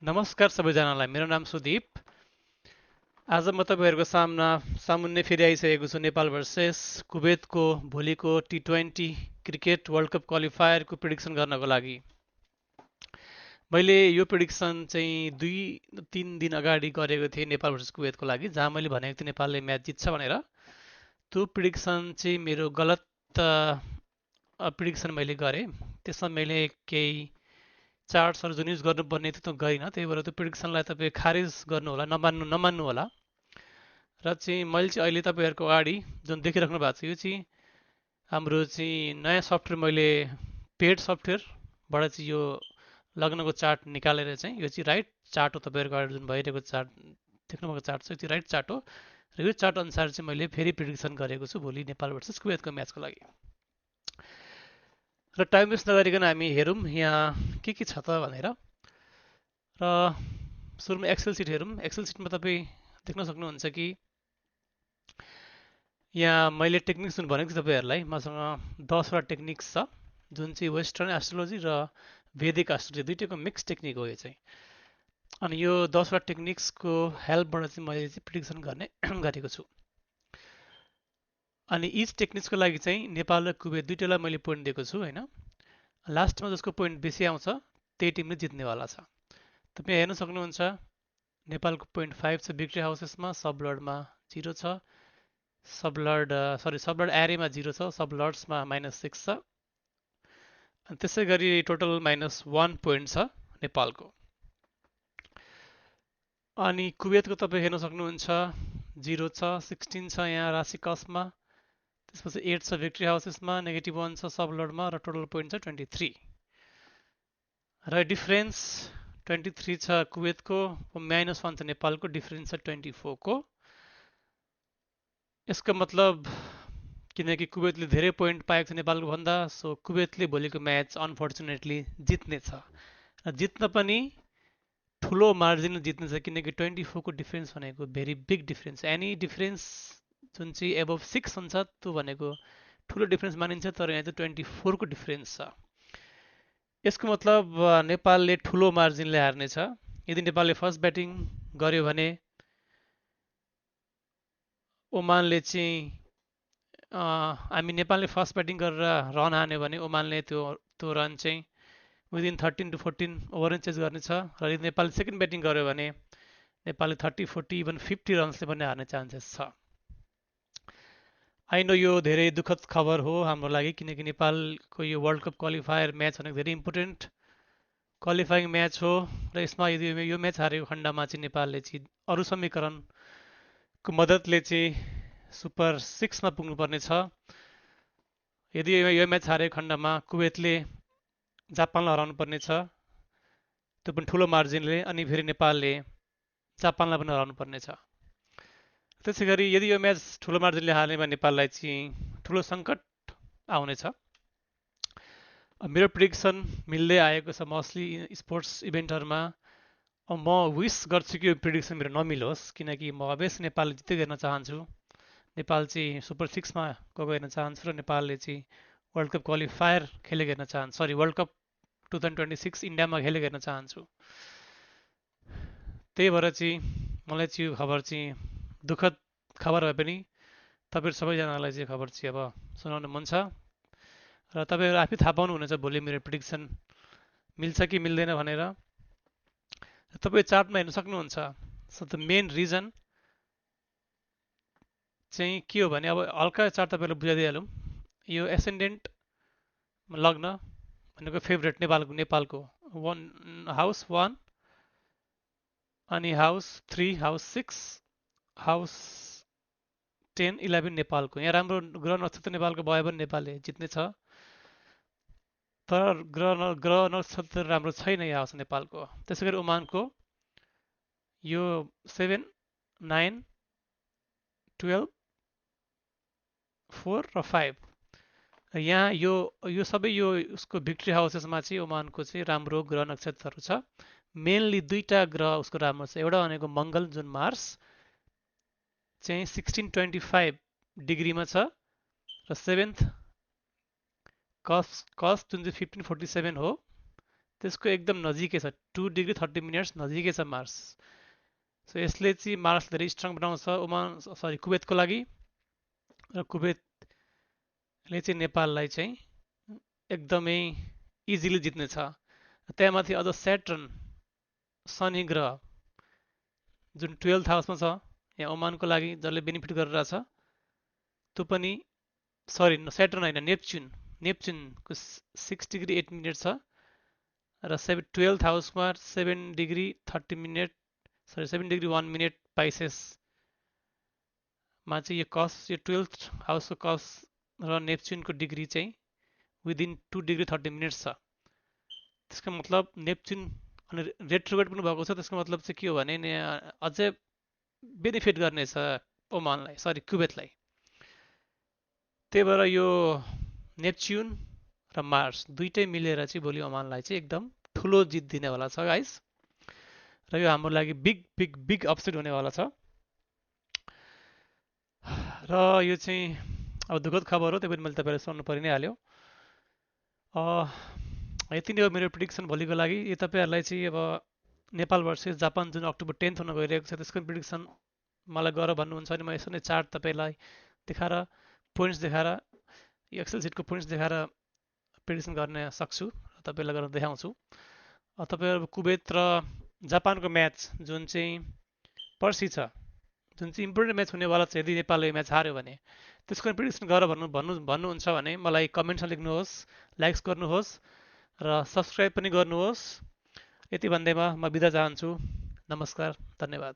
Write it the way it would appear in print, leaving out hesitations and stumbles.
नमस्कार सबैजनालाई मेरो नाम सुदीप। आज म तपाईँहरूको सामुन्ने फेरि आइसकेको छु नेपाल भर्सेस कुवेतको भोलिको टी20 क्रिकेट वर्ल्ड कप क्वालिफायरको प्रिडिक्सन गर्नको लागि। मैले यो प्रिडिक्सन चाहिँ 2-3 दिन अगाडि गरेको थिएँ नेपाल भर्सेस कुवेतको लागि, जहाँ मैले भनेको थिएँ नेपालले म्याच जित्छ भनेर। त्यो प्रिडिक्सन चाहिँ मेरो गलत प्रिडिक्सन मैले गरेँ। त्यसमा मैले केही चार्ट्सहरू जुन युज गर्नुपर्ने थियो त्यो गरिनँ, त्यही भएर त्यो प्रिडिक्सनलाई तपाईँ खारेज गर्नु होला, नमान्नु होला। र चाहिँ मैले चाहिँ अहिले तपाईँहरूको अगाडि जुन देखिराख्नु भएको छ यो चाहिँ हाम्रो चाहिँ नयाँ सफ्टवेयर, मैले पेड सफ्टवेयरबाट चाहिँ यो लग्नको चार्ट निकालेर चाहिँ यो चाहिँ राइट चार्ट हो। तपाईँहरूको अगाडि जुन भइरहेको चार्ट देख्नुभएको चार्ट छ त्यो राइट चार्ट हो र यो चार्ट अनुसार चाहिँ मैले फेरि प्रिडिक्सन गरेको छु भोलि नेपाल भर्सेस कुवेतको म्याचको लागि। र टाइम वेस्ट नगरिकन हामी हेरौँ यहाँ के छ त भनेर। र सुरुमा एक्सेल सिट हेरौँ। एक्सेल सिटमा तपाईँ देख्न सक्नुहुन्छ कि यहाँ मैले टेक्निक्स जुन भनेको छु तपाईँहरूलाई, मसँग 10वटा टेक्निक्स छ जुन चाहिँ वेस्टर्न एस्ट्रोलोजी र वैदिक एस्ट्रोलोजी दुइटैको मिक्स टेक्निक हो यो चाहिँ। अनि यो 10वटा टेक्निक्सको हेल्पबाट चाहिँ मैले चाहिँ प्रिडिक्सन गर्ने गरेको छु। अनि इच टेक्निक्सको लागि चाहिँ नेपाल र कुवेत दुइटैलाई मैले पोइन्ट दिएको छु होइन। लास्टमा जसको पोइन्ट बेसी आउँछ त्यही टिमले जित्नेवाला छ। तपाईँ हेर्न सक्नुहुन्छ नेपालको पोइन्ट 5 छ भिक्ट्री हाउसेसमा, सबलर्डमा 0 छ, सबलर्ड एरेमा 0 छ, सबलर्ड्समा -6 छ। अनि त्यसै गरी टोटल -1 पोइन्ट छ नेपालको। अनि कुवेतको तपाईँ हेर्न सक्नुहुन्छ 0 छ, 16 छ यहाँ राशि कस्टमा, त्यसपछि 8 छ भिक्ट्री हाउसेसमा, -1 छ सबलर्डमा र टोटल पोइन्ट छ 23। र डिफरेन्स 23 छ कुवेतको, -1 छ नेपालको, डिफरेन्स छ 24 को। यसको मतलब किनकि कुवेतले धेरै पोइन्ट पाएको छ नेपालको भन्दा, सो कुवेतले भोलिको म्याच अनफर्चुनेटली जित्नेछ र जित्न पनि ठुलो मार्जिन जित्नेछ, किनकि 24 को डिफरेन्स भनेको very big difference. Any difference जुन चाहिँ एबभ 6 हुन्छ त्यो भनेको ठुलो डिफरेन्स मानिन्छ, तर यहाँ चाहिँ 24 को डिफरेन्स छ। यसको मतलब नेपालले ठुलो मार्जिनले हार्नेछ। यदि नेपालले फर्स्ट ब्याटिङ गर्यो भने ओमानले चाहिँ हामी नेपालले फर्स्ट ब्याटिङ गरेर रन हान्यो भने ओमानले त्यो रन चाहिँ विदिन 13 to 14 ओभर चेज गर्नेछ। र यदि नेपालले सेकेन्ड ब्याटिङ गर्यो भने नेपालले 30, 40, इभन 50 रन्सले पनि हार्ने चान्सेस छ। आई नो यो धेरै दुःखद खबर हो हाम्रो लागि, किनकि नेपालको यो वर्ल्ड कप क्वालिफायर म्याच भनेको धेरै इम्पोर्टेन्ट क्वालिफाइङ म्याच हो र यसमा यदि यो म्याच हारेको खण्डमा चाहिँ नेपालले चाहिँ अरू समीकरणको मद्दतले चाहिँ सुपर 6मा पुग्नुपर्ने छ। यदि यो म्याच हारेको खण्डमा कुवेतले जापानलाई हराउनु पर्ने छ, त्यो पनि ठुलो मार्जिनले, अनि फेरि नेपालले जापानलाई पनि हराउनु पर्ने छ। त्यसै गरी यदि यो म्याच ठुलो मार्जिनले हार्ने भने नेपाललाई चाहिँ ठुलो सङ्कट आउनेछ। मेरो प्रिडिक्सन मिल्दै आएको छ मोस्टली स्पोर्ट्स इभेन्टहरूमा। म विस गर्छु कि यो प्रिडिक्सन मेरो नमिलोस्, किनकि म अभियसली नेपालले जित्दै हेर्न चाहन्छु। नेपाल चाहिँ सुपर 6मा गएको हेर्न चाहन्छु र नेपालले चाहिँ वर्ल्ड कप क्वालिफायर खेलेको हेर्न चाहन्छु, वर्ल्ड कप 2026 इन्डियामा खेलेको हेर्न चाहन्छु। त्यही भएर चाहिँ मलाई चाहिँ यो खबर चाहिँ दुःखद खबर भए पनि तपाईँहरू सबैजनालाई चाहिँ खबर चाहिँ अब सुनाउनु मन छ र तपाईँहरू आफै थाहा पाउनुहुनेछ भोलि मेरो प्रिडिक्सन मिल्छ कि मिल्दैन भनेर। तपाईँ चार्टमा हेर्न सक्नुहुन्छ। सो द मेन रिजन चाहिँ के हो भने, अब हल्का चार्ट तपाईँलाई बुझाइदिइहालौँ। यो एसेन्डेन्ट लग्न भनेको फेभरेट नेपालको हाउस 1 अनि हाउस 3, हाउस 6, हाउस 10, 11 नेपालको। यहाँ राम्रो ग्रह नक्षत्र नेपालको भयो भने नेपालले जित्नेछ, तर ग्रह नक्षत्र राम्रो छैन यहाँ हाउस नेपालको। त्यसै गरी ओमानको यो 7, 9, 12, 4 र 5, यहाँ यो सबै यो उसको भिक्ट्री हाउसेसमा चाहिँ ओमानको चाहिँ राम्रो ग्रह नक्षत्रहरू छ। मेनली दुईटा ग्रह उसको राम्रो छ। एउटा भनेको मङ्गल जुन मार्स चाहिँ 1625 डिग्रीमा छ, र 7th कस जुन चाहिँ 1547 हो त्यसको एकदम नजिकै छ, 2°30' नजिकै छ मार्स। सो यसले चाहिँ मार्स धेरै स्ट्रङ बनाउँछ कुवेतको लागि, र कुवेतले चाहिँ नेपाललाई चाहिँ एकदमै इजिली जित्नेछ। त्यहाँमाथि अझ स्याटर्न शनि ग्रह जुन 12th हाउसमा छ, यहाँ ओमानको लागि जसले बेनिफिट गरिरहेछ, त्यो पनि सरी स्याटर्न होइन, नेप्च्युनको 6°8' छ, र 12th हाउसमा 7°30', सरी 7°1' पाइसेसमा चाहिँ यो 12th हाउसको कस र नेप्च्युनको डिग्री चाहिँ विदिन 2°30' छ। त्यसको मतलब नेप्च्युन अनि रेट्रोग्रेड पनि भएको छ, त्यसको मतलब चाहिँ के हो भने अझै बेनिफिट गर्नेछ ओमानलाई, सरी कुवेतलाई। त्यही भएर यो नेप्च्युन र मार्स दुइटै मिलेर चाहिँ भोलि ओमानलाई चाहिँ एकदम ठुलो जित दिनेवाला छ गाइस, र यो हाम्रो लागि बिग बिग बिग अपसेट हुनेवाला छ। र यो चाहिँ अब दुःखद खबर हो, त्यो पनि मैले तपाईँलाई सुन्नु परि नै हाल्यो। यति नै हो मेरो प्रिडिक्सन भोलिको लागि। यो तपाईँहरूलाई चाहिँ अब नेपाल भर्सेस जापान जुन अक्टोबर 10th हुन गइरहेको छ, त्यसको प्रिडिक्सन मलाई गर भन्नुहुन्छ भने म यसो नै चार्ट तपाईँलाई देखाएर, पोइन्ट्स देखाएर, यो एक्सेल सिटको पोइन्ट्स देखाएर प्रिडिक्सन गर्न सक्छु, तपाईँलाई गर्न देखाउँछु। तपाईँहरू कुवेत र जापानको म्याच जुन चाहिँ पर्सि छ, जुन चाहिँ इम्पोर्टेन्ट म्याच हुनेवाला छ, यदि नेपालले म्याच हार्यो भने त्यसको प्रिडिक्सन गर भन्नुहुन्छ भने मलाई कमेन्ट्समा लेख्नुहोस्, लाइक्स गर्नुहोस् र सब्सक्राइब पनि गर्नुहोस्। यति भन्दैमा म बिदा चाहन्छु। नमस्कार, धन्यवाद।